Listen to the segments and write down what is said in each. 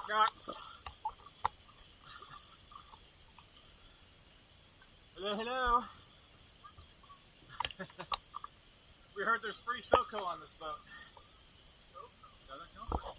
knock. Hello, hello. We heard there's free SoCo on this boat. Southern California.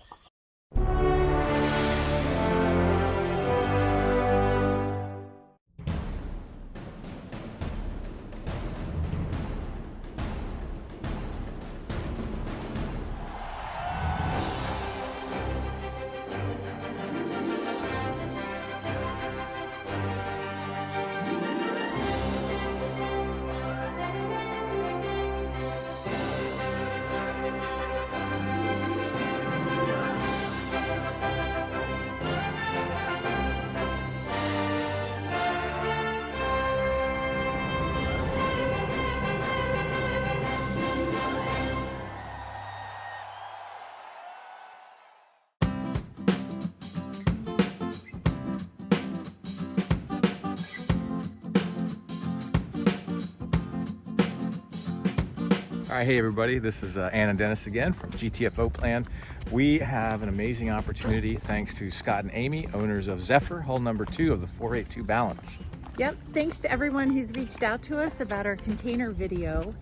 All right, hey everybody, this is Ann and Dennis again from GTFOplan. We have an amazing opportunity thanks to Scott and Amy, owners of Zephyr, hull number 2 of the 482 Balance. Yep, thanks to everyone who's reached out to us about our container video.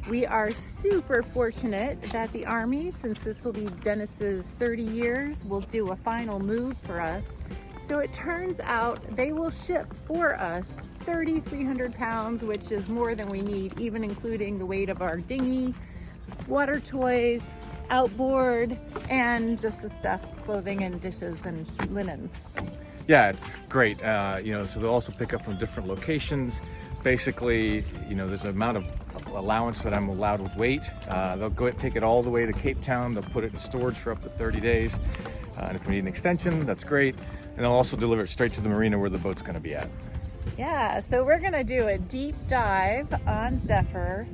We are super fortunate that the Army, since this will be Dennis's 30 years, will do a final move for us. So it turns out they will ship for us 3,300 pounds, which is more than we need, even including the weight of our dinghy, water toys, outboard, and just the stuff, clothing and dishes and linens. Yeah, it's great. So they'll also pick up from different locations. Basically, there's an amount of allowance that I'm allowed with weight. They'll go take it all the way to Cape Town. They'll put it in storage for up to 30 days. And if we need an extension, that's great. And they'll also deliver it straight to the marina where the boat's going to be at. Yeah, so we're going to do a deep dive on Zephyr.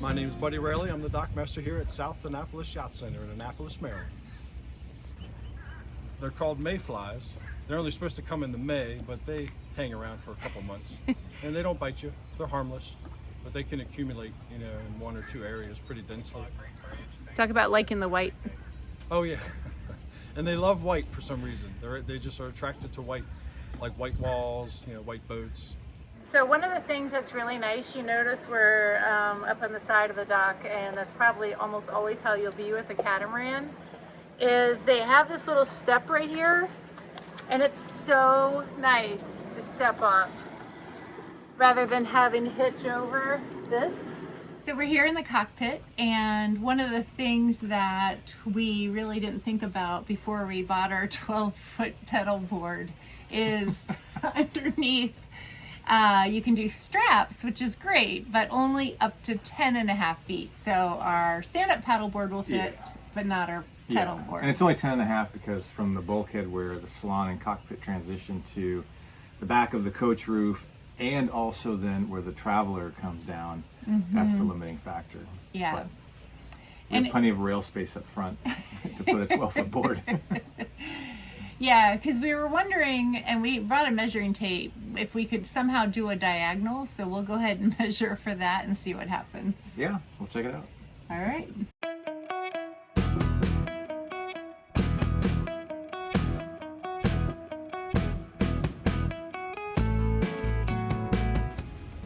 My name is Buddy Rayleigh. I'm the dockmaster here at South Annapolis Yacht Center in Annapolis, Maryland. They're called mayflies. They're only supposed to come in the May, but they hang around for a couple months. And they don't bite you. They're harmless, but they can accumulate, in one or two areas pretty densely. Talk about liking the white. Oh yeah, and they love white for some reason. They just are attracted to white, like white walls, white boats. So one of the things that's really nice, you notice we're up on the side of the dock, and that's probably almost always how you'll be with a catamaran, is they have this little step right here, and it's so nice to step off rather than having hitch over this. So we're here in the cockpit, and one of the things that we really didn't think about before we bought our 12-foot pedal board is underneath you can do straps, which is great, but only up to 10.5 feet. So our stand-up paddle board will fit, but not our pedal board. And it's only 10.5 because from the bulkhead where the salon and cockpit transition to the back of the coach roof, and also then where the traveler comes down, that's the limiting factor. Yeah. But we have plenty of rail space up front to put a 12-foot board. Yeah, because we were wondering, and we brought a measuring tape, if we could somehow do a diagonal. So we'll go ahead and measure for that and see what happens. Yeah, we'll check it out. All right.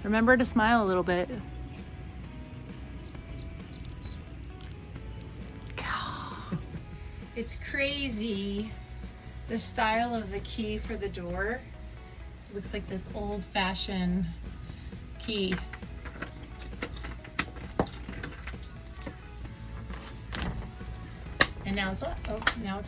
Remember to smile a little bit. It's crazy, the style of the key for the door. It looks like this old-fashioned key. And now it's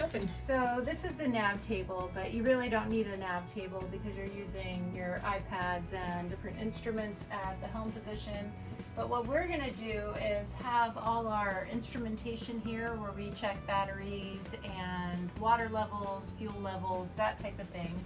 open. So this is the nav table, but you really don't need a nav table because you're using your iPads and different instruments at the helm position. But what we're gonna do is have all our instrumentation here where we check batteries and water levels, fuel levels, that type of thing.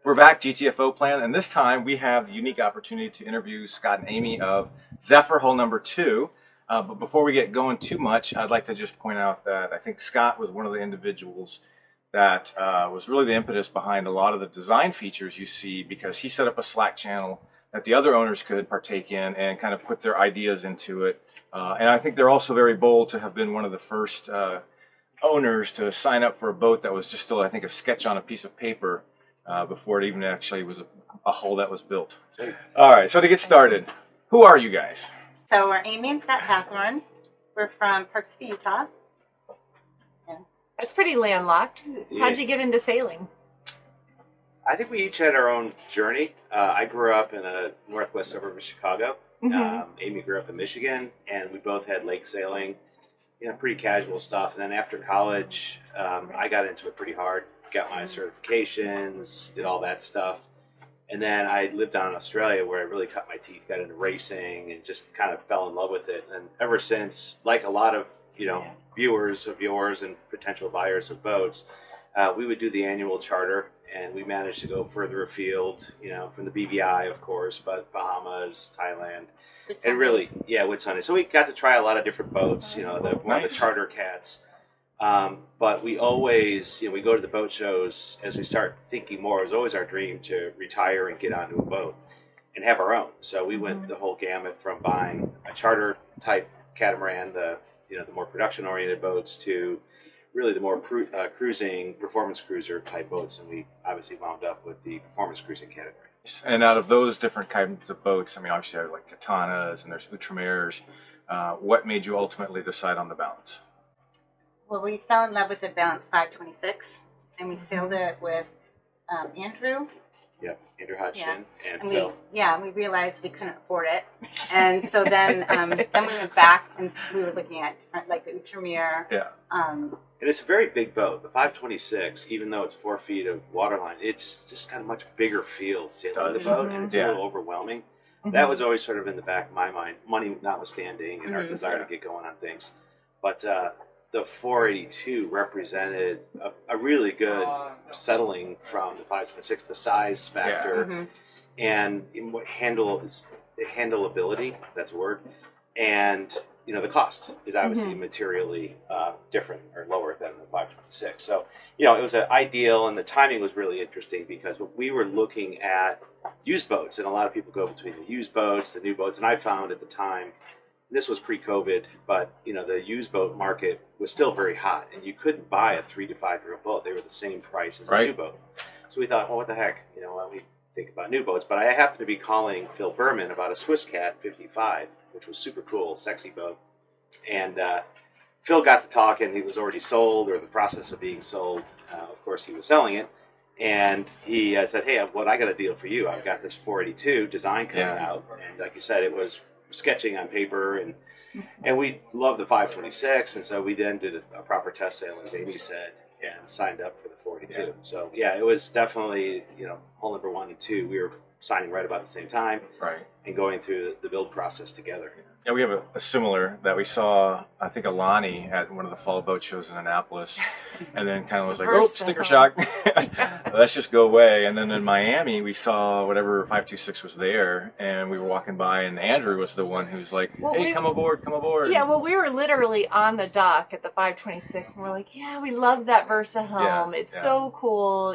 We're back, GTFOplan, and this time we have the unique opportunity to interview Scott and Amy of Zephyr Hull number 2. But before we get going too much, I'd like to just point out that I think Scott was one of the individuals that was really the impetus behind a lot of the design features you see, because he set up a Slack channel that the other owners could partake in and kind of put their ideas into it. And I think they're also very bold to have been one of the first owners to sign up for a boat that was just still, I think, a sketch on a piece of paper before it even actually was a hull that was built. All right, so to get started, who are you guys? So we're Amy and Scott Hathorn. We're from Park City, Utah. It's pretty landlocked. How'd you get into sailing? I think we each had our own journey. I grew up in a northwest suburb of Chicago. Amy grew up in Michigan, and we both had lake sailing, pretty casual stuff. And then after college, I got into it pretty hard, got my certifications, did all that stuff. And then I lived down in Australia where I really cut my teeth, got into racing, and just kind of fell in love with it. And ever since, like a lot of, viewers of yours and potential buyers of boats, we would do the annual charter, and we managed to go further afield, from the BVI, of course, but Bahamas, Thailand, and really, Whitsunday. So we got to try a lot of different boats, one of the charter cats. But we always, we go to the boat shows as we start thinking more. It was always our dream to retire and get onto a boat and have our own. So we went the whole gamut from buying a charter type catamaran, the more production oriented boats, to really the more cruising performance cruiser type boats. And we obviously wound up with the performance cruising category. And out of those different kinds of boats, I mean, obviously I have like Katanas and there's Outre-mers. What made you ultimately decide on the Balance? Well, we fell in love with the Balance 526, and we sailed it with Andrew. Yep, Andrew Hodgson and Phil. We realized we couldn't afford it, and so then we went back and we were looking at different, like the Outre-mer. And it's a very big boat. The 526, even though it's 4 feet of waterline, it's just got a much bigger feel sailing the boat, and it's a little overwhelming. That was always sort of in the back of my mind, money notwithstanding, and our desire to get going on things. But the 482 represented a really good settling from the 526, the size factor, and handleability, that's a word, and the cost is obviously materially different or lower than the 526. So it was an ideal, and the timing was really interesting because we were looking at used boats, and a lot of people go between the used boats, the new boats, and I found at the time, this was pre-COVID, but the used boat market was still very hot, and you couldn't buy a 3 to 5 year old boat. They were the same price as a new boat. So we thought, well, what the heck? Why don't we think about new boats? But I happened to be calling Phil Berman about a Swiss Cat 55, which was super cool, sexy boat. And Phil got to talking. He was already sold, or the process of being sold. Of course, he was selling it. And he said, hey, I got a deal for you. I've got this 482 design coming out. And like you said, it was sketching on paper, and we loved the 526, and so we then did a proper test sail, as Amy said, and signed up for the 482. So it was definitely hull number 1 and 2. We were signing right about the same time, and going through the build process together. Yeah, we have a similar that we saw, I think, Alani at one of the fall boat shows in Annapolis, and then kind of was like, oh, sticker shock, let's just go away. And then in Miami, we saw whatever 526 was there, and we were walking by, and Andrew was the one who was like, hey, come aboard, come aboard. Yeah, well, we were literally on the dock at the 526, and we're like, yeah, we love that Versa home. It's so cool,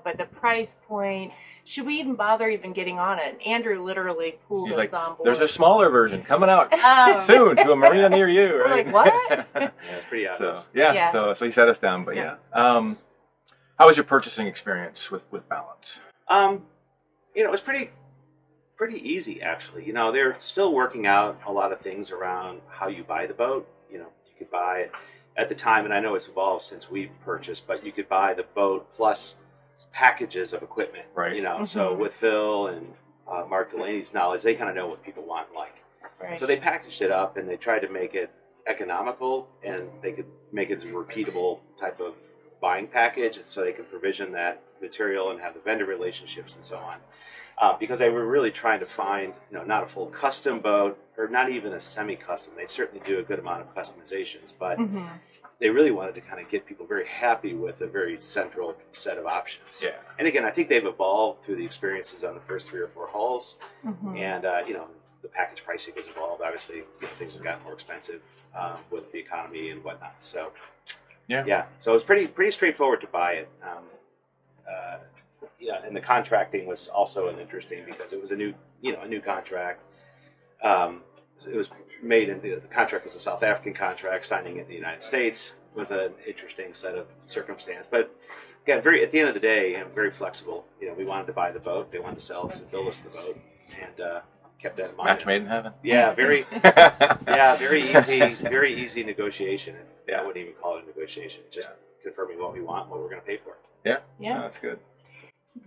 but the price point, should we even bother even getting on it? And Andrew literally pulled us on board. There's a smaller version coming out soon to a marina near you. We're like, what? It's pretty obvious. So he set us down. But how was your purchasing experience with Balance? It was pretty easy, actually. They're still working out a lot of things around how you buy the boat. You could buy it at the time, and I know it's evolved since we've purchased, but you could buy the boat plus packages of equipment, so with Phil and Mark Delaney's knowledge, they kind of know what people want and like. So they packaged it up, and they tried to make it economical, and they could make it a repeatable type of buying package, and so they could provision that material and have the vendor relationships and so on. Because they were really trying to find, not a full custom boat, or not even a semi-custom. They certainly do a good amount of customizations, but they really wanted to kind of get people very happy with a very central set of options. Yeah. And again, I think they've evolved through the experiences on the first 3 or 4 hulls, Mm-hmm. and the package pricing has evolved. Obviously, things have gotten more expensive with the economy and whatnot. So yeah, so it's pretty straightforward to buy it. And the contracting was also an interesting because it was a new contract. It was made in the contract was a South African contract. Signing it in the United States was an interesting set of circumstance. But again, at the end of the day, very flexible. We wanted to buy the boat. They wanted to sell us and build us the boat, and kept that in mind. Match made in heaven. Yeah, very easy negotiation. I wouldn't even call it a negotiation. Just confirming what we want, what we're going to pay for. Yeah. Yeah. No, that's good.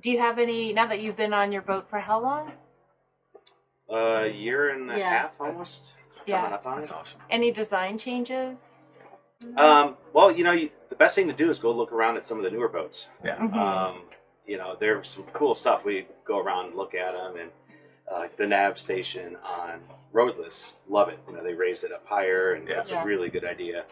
Do you have any, now that you've been on your boat for how long? A year and a half almost. Yeah. Coming up on That's it. awesome. Any design changes? Well, the best thing to do is go look around at some of the newer boats. Yeah. Mhm. There's some cool stuff. We go around and look at them, and the nav station on Roadless, love it. They raised it up higher, and that's a really good idea.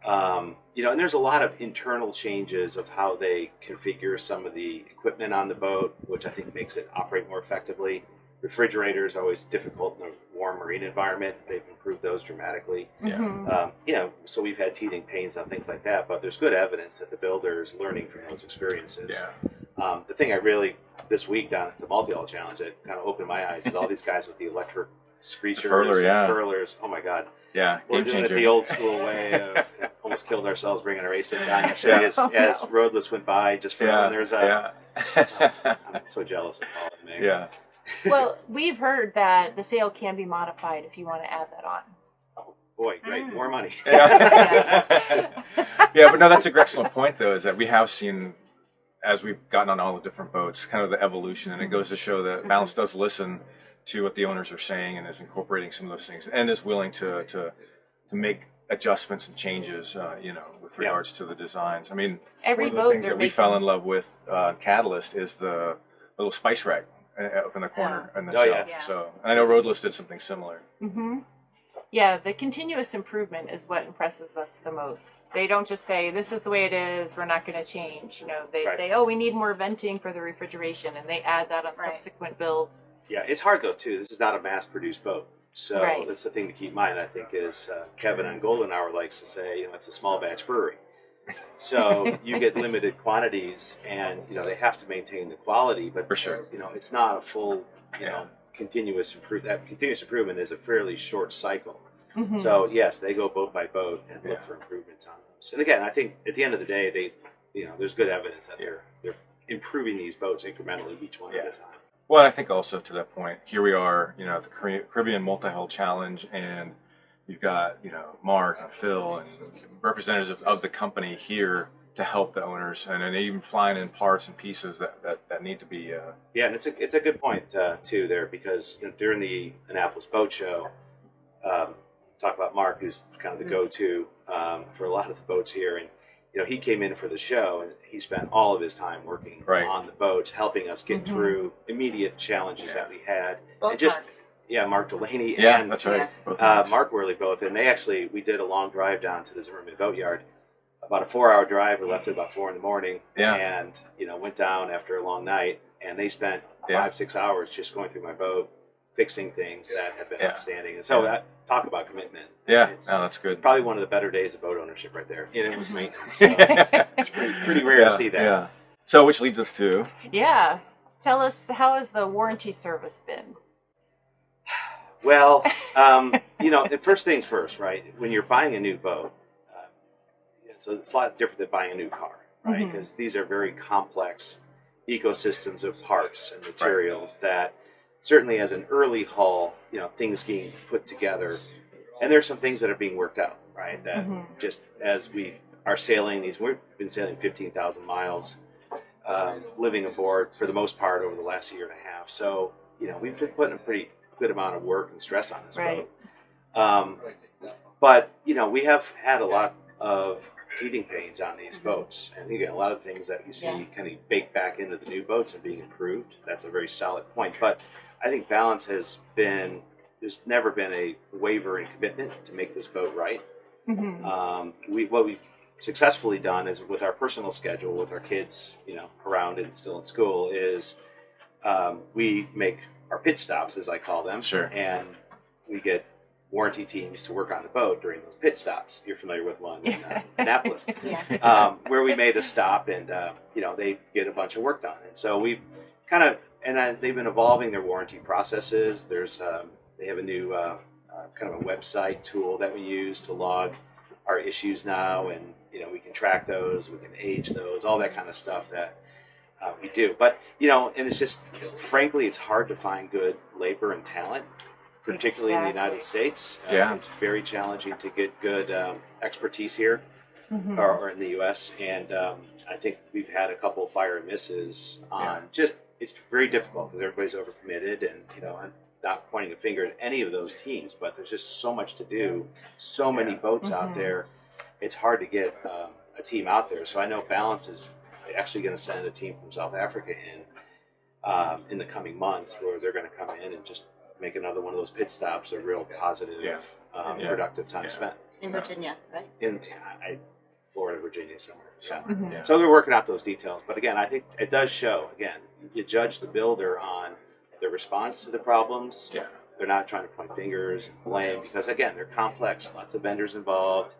And there's a lot of internal changes of how they configure some of the equipment on the boat, which I think makes it operate more effectively. Refrigerators are always difficult in a warm marine environment. They've improved those dramatically. Mhm. So we've had teething pains on things like that, but there's good evidence that the builder is learning from those experiences. Yeah. The thing I really, this week down at the multi-hull challenge, it kind of opened my eyes is all these guys with the electric screechers furler, and furlers. Oh my God. Yeah. We're Game doing changer. it the old school way of almost killed ourselves bringing our AC down yesterday as Roadless went by just for when there's a... I'm so jealous of Paul and Meg. Yeah. Well, we've heard that the sail can be modified if you want to add that on. Oh, boy, great. More money. Yeah. Yeah, but no, that's an excellent point, though, is that we have seen, as we've gotten on all the different boats, kind of the evolution, and it goes to show that Balance does listen to what the owners are saying and is incorporating some of those things, and is willing to make adjustments and changes, with regards to the designs. I mean, Every one of the boat things they're that we making. fell in love with Catalyst is the little spice rack up in the corner in the shelf. yeah. So, and I know Roadless did something similar. Mm-hmm. Yeah, the continuous improvement is what impresses us the most. They don't just say, this is the way it is, we're not going to change. They say, oh, we need more venting for the refrigeration, and they add that on subsequent builds. Yeah, it's hard though too. This is not a mass-produced boat, so that's the thing to keep in mind. I think is Kevin on Golden Hour likes to say, it's a small batch brewery, so you get limited quantities, and they have to maintain the quality. But For sure. it's not a full, continuous improvement. That continuous improvement is a fairly short cycle. Mm-hmm. So yes, they go boat by boat and look for improvements on those. And again, I think at the end of the day, there's good evidence that they're improving these boats incrementally, each one at a time. Well, I think also to that point, here we are, at the Caribbean Multi-Hull Challenge, and you've got, Mark and Phil and representatives of the company here to help the owners, and then even flying in parts and pieces that need to be. Yeah, and it's a good point too there, because during the Annapolis Boat Show, talk about Mark, who's kind of the go-to for a lot of the boats here, and he came in for the show, and he spent all of his time working on the boats, helping us get through immediate challenges that we had. Both and just Marks. Mark Delaney and that's right. Mark Worley both, and we did a long drive down to the Zimmerman Boatyard, about a 4-hour drive. We left at about 4 a.m, and went down after a long night, and they spent 5-6 hours just going through my boat, fixing things that have been outstanding. And so talk about commitment. It's that's good. Probably one of the better days of boat ownership right there. And it was maintenance. So it's pretty rare to see that. Yeah. So which leads us to Tell us, how has the warranty service been? Well, first things first, right? When you're buying a new boat, so it's a lot different than buying a new car, right? Because these are very complex ecosystems of parts and materials that certainly as an early hull, things getting put together, and there's some things that are being worked out, right? That just as we are sailing these, we've been sailing 15,000 miles, living aboard for the most part over the last year and a half. So, we've been putting a pretty good amount of work and stress on this boat. But, we have had a lot of teething pains on these boats. And again, a lot of things that you see kind of baked back into the new boats are being improved. That's a very solid point. But I think Balance there's never been a wavering commitment to make this boat right. What we've successfully done is with our personal schedule, with our kids, around and still in school, is we make our pit stops, as I call them. Sure. And we get warranty teams to work on the boat during those pit stops. You're familiar with one in Annapolis, where we made a stop, and they get a bunch of work done. And so we've they've been evolving their warranty processes. They have a new kind of a website tool that we use to log our issues now, and we can track those, we can age those, all that kind of stuff that we do. But and it's just, frankly, it's hard to find good labor and talent, particularly in the United States. It's very challenging to get good expertise here or in the U.S. And I think we've had a couple of fire and misses on it's very difficult because everybody's overcommitted, and I'm not pointing a finger at any of those teams, but there's just so much to do, so many boats out there. It's hard to get a team out there. So I know Balance is actually going to send a team from South Africa in the coming months, where they're going to come in and just make another one of those pit stops, a real positive, productive time spent. In Virginia, right? In Florida, Virginia, somewhere. So, so they're working out those details. But again, I think it does show, again, you judge the builder on their response to the problems. They're not trying to point fingers and blame, because again, they're complex, lots of vendors involved.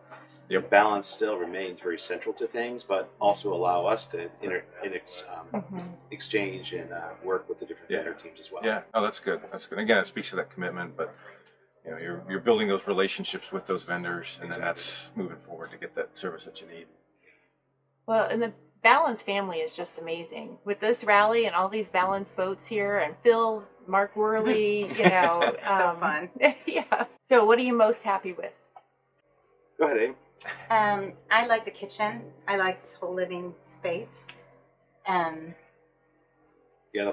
Balance still remains very central to things, but also allow us to exchange and work with the different vendor teams as well. Yeah, oh, that's good. That's good. Again, it speaks to that commitment, but you're building those relationships with those vendors, and then that's moving forward to get that service that you need. Well, and the Balance family is just amazing. With this rally and all these Balance boats here, and Phil, Mark Worley, so fun. Yeah. So what are you most happy with? Go ahead, Amy. I like the kitchen. I like this whole living space. The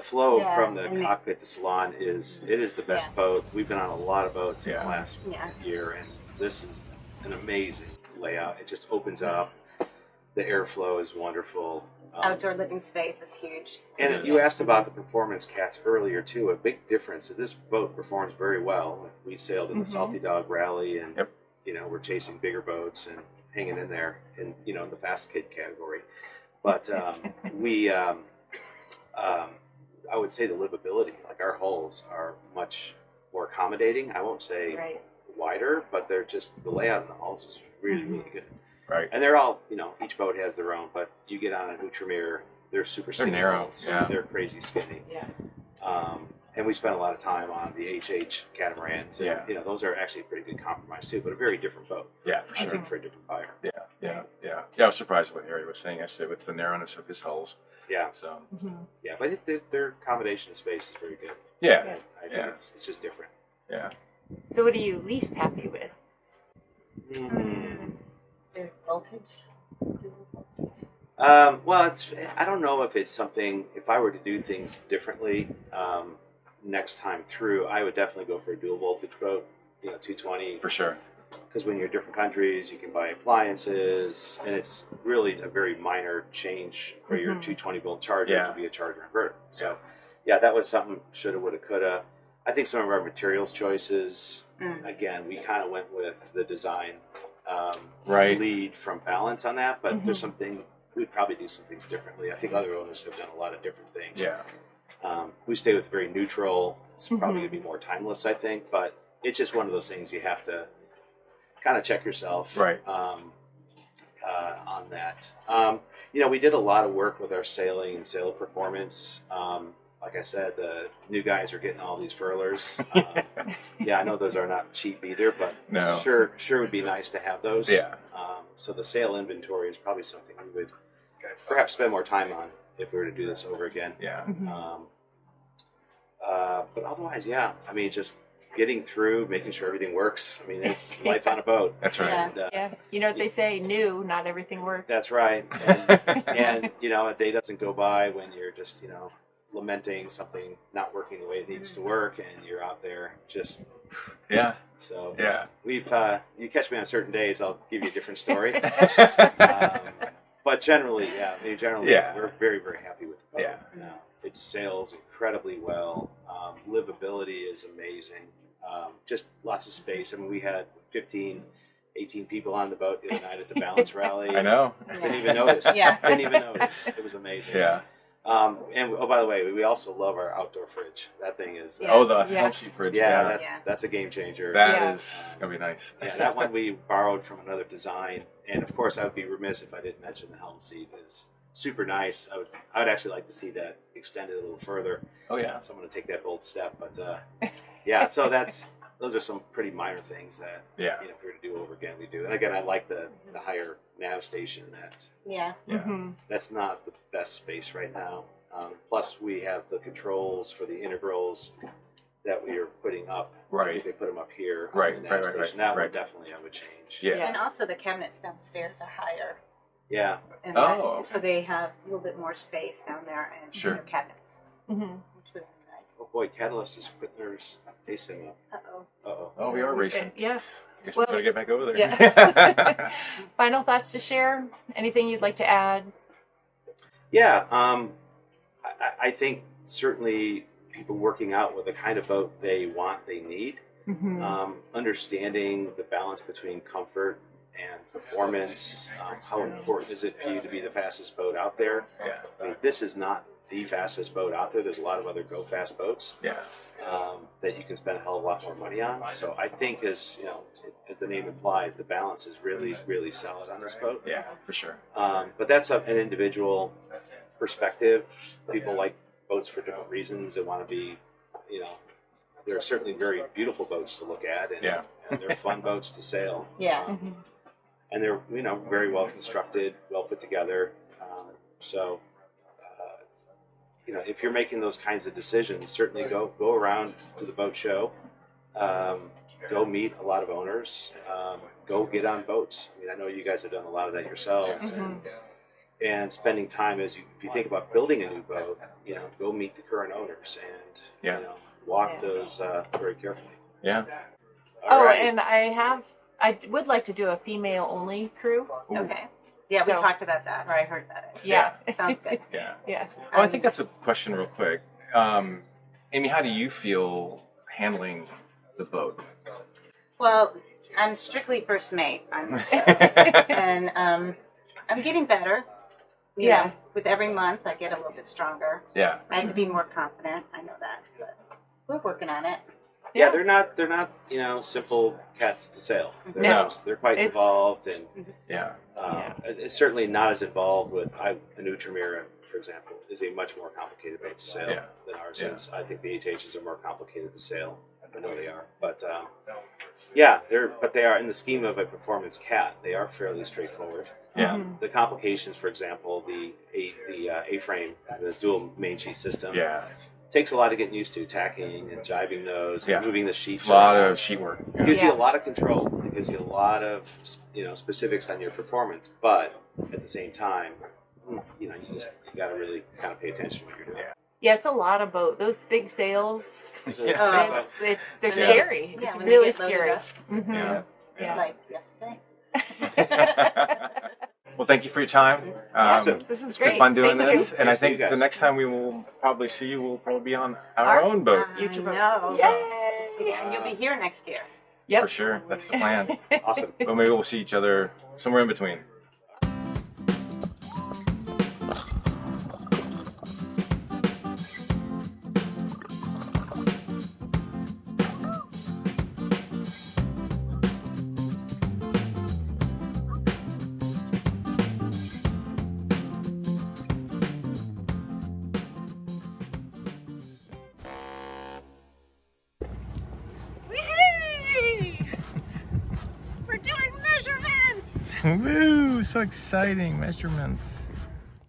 flow from the cockpit to salon is the best boat. We've been on a lot of boats in the last year, and this is an amazing layout. It just opens up. The airflow is wonderful. Outdoor living space is huge. And you asked about the performance cats earlier too. A big difference. This boat performs very well. We sailed in the Salty Dog Rally, and we're chasing bigger boats and hanging in there in the fast kid category. But I would say the livability, like our hulls are much more accommodating. I won't say wider, but they're just, the layout in the hulls is really, really good. Right. And they're all, each boat has their own, but you get on an Outremer, they're super skinny. They're narrow. Hulls. They're crazy skinny. And we spent a lot of time on the HH Catamarans. And, those are actually a pretty good compromise too, but a very different boat. Yeah, for sure. I think for a different buyer. Yeah, I was surprised what Harry was saying yesterday with the narrowness of his hulls. Yeah. So. Yeah, but their combination of space is very good. Yeah. I think it's just different. Yeah. So what are you least happy with? The voltage. Well, I don't know if it's something, if I were to do things differently next time through, I would definitely go for a dual voltage boat, 220. For sure. Because when you're in different countries, you can buy appliances, and it's really a very minor change for your 220 volt charger to be a charger inverter. So, that was something shoulda, woulda, coulda. I think some of our materials choices, again, we kind of went with the design lead from Balance on that, but there's something, we'd probably do some things differently. I think other owners have done a lot of different things. We stay with very neutral. It's probably going to be more timeless, I think, but it's just one of those things you have to kind of check yourself on that. We did a lot of work with our sailing and sail performance. Like I said, the new guys are getting all these furlers. I know those are not cheap either, but sure would be nice to have those. So the sail inventory is probably something we would perhaps spend more time on if we were to do this over again. But otherwise, just getting through, making sure everything works. It's life on a boat. That's right. And, you know what they say, not everything works. That's right. And a day doesn't go by when you're just, lamenting something not working the way it needs to work, and you're out there just... So we've you catch me on certain days, I'll give you a different story. But generally, we're very, very happy with the boat. It sails incredibly well. Livability is amazing. Just lots of space. We had 15 18 people on the boat the other night at the balance rally. I know. Didn't even notice. Yeah. Didn't even notice. It was amazing. Yeah. And oh, by the way, we also love our outdoor fridge. That thing is. Yeah. Oh, the Yeah. help seat fridge. Yeah, Yeah. that's a game changer. That is gonna be nice. Yeah, that one we borrowed from another design, and of course, I would be remiss if I didn't mention the helm seat is super nice. I would actually like to see that extended a little further. Oh yeah. So I'm going to take that bold step, but yeah. So those are some pretty minor things that Yeah. if we were to do over again, we do. And again, I like the higher nav station. Yeah. Yeah. Mhm. That's not the best space right now. Plus, we have the controls for the integrals that we are putting up. I Right. think they put them up here. Right, On the right, nav right, station. right, That one right. definitely I would change. Yeah. Yeah. And also the cabinets downstairs are higher. Yeah. And Oh, that- okay. so they have a little bit more space down there and Sure. their cabinets, Mhm. which would be nice. Oh boy, Catalyst is putting theirs facing up. Uh-oh. Uh-oh. Oh, we are racing. Yeah. Guess Well, we gotta get back over there. Yeah. Final thoughts to share? Anything you'd like to add? Yeah, I think certainly people working out with the kind of boat they want, they need, Mhm. understanding the balance between comfort and performance. How important is it for you to be the fastest boat out there? Yeah. I mean, this is not the fastest boat out there. There's a lot of other go fast boats Yeah. that you can spend a hell of a lot more money on. So I think, as the name implies, the balance is really, really solid on this boat. Yeah, for sure. But that's an individual perspective. People like boats for different reasons and want to be, there are certainly very beautiful boats to look at, and, Yeah. and they're fun boats to sail. Yeah. Mhm. And they're, very well constructed, well put together. So, if you're making those kinds of decisions, certainly go around to the boat show. Go meet a lot of owners. Go get on boats. I mean, I know you guys have done a lot of that yourselves, and spending time if you think about building a new boat, go meet the current owners and Yeah. walk Yeah. those very carefully. Yeah. All Oh, right. and I would like to do a female only crew. Ooh. Okay. Yeah, we So- talked about that, or I heard about it. Yeah. Sounds good. Yeah. Yeah. Oh, I think that's a question real quick. Amy, how do you feel handling the boat? Well, I'm strictly first mate, and I'm getting better. You Yeah. know, with every month, I get a little bit stronger. Yeah. I have to be more confident. I know that, but we're working on it. Yeah, they're not simple cats to sail. No. They're quite It's- involved, and Yeah. it's certainly not as involved with an Outramira, for example, is a much more complicated boat to sail Yeah. than ours Yeah. is. I think the HHs are more complicated to sail. I know they are, but yeah, they are in the scheme of a performance cat. They are fairly straightforward. Yeah. Mhm. The complications, for example, the A-frame, the dual main sheet system, Yeah. takes a lot of getting used to, tacking and jiving those, Yeah. and moving the sheets. A lot around. of sheet work. It gives you Yeah. a lot of control. It gives you a lot of specifics on your performance, but at the same time, you got to really kind of pay attention to what you're doing. Yeah, it's a lot of boat. Those big sails, Yeah. they're Yeah. scary. Yeah, It's when they really get loaded scary. up. Mhm. Yeah. Yeah. Like yesterday. Well, thank you for your time. Awesome. This is It's been great. fun doing Thank you. this, and I Nice to see think you the guys. next time we will probably see you, we'll probably be on our own boat. YouTube boat. No. Yay! Yeah, and you'll be here next year. Yep. For sure, that's the plan. Awesome. But maybe we'll see each other somewhere in between. Whee! We're doing measurements! Woo! So exciting measurements.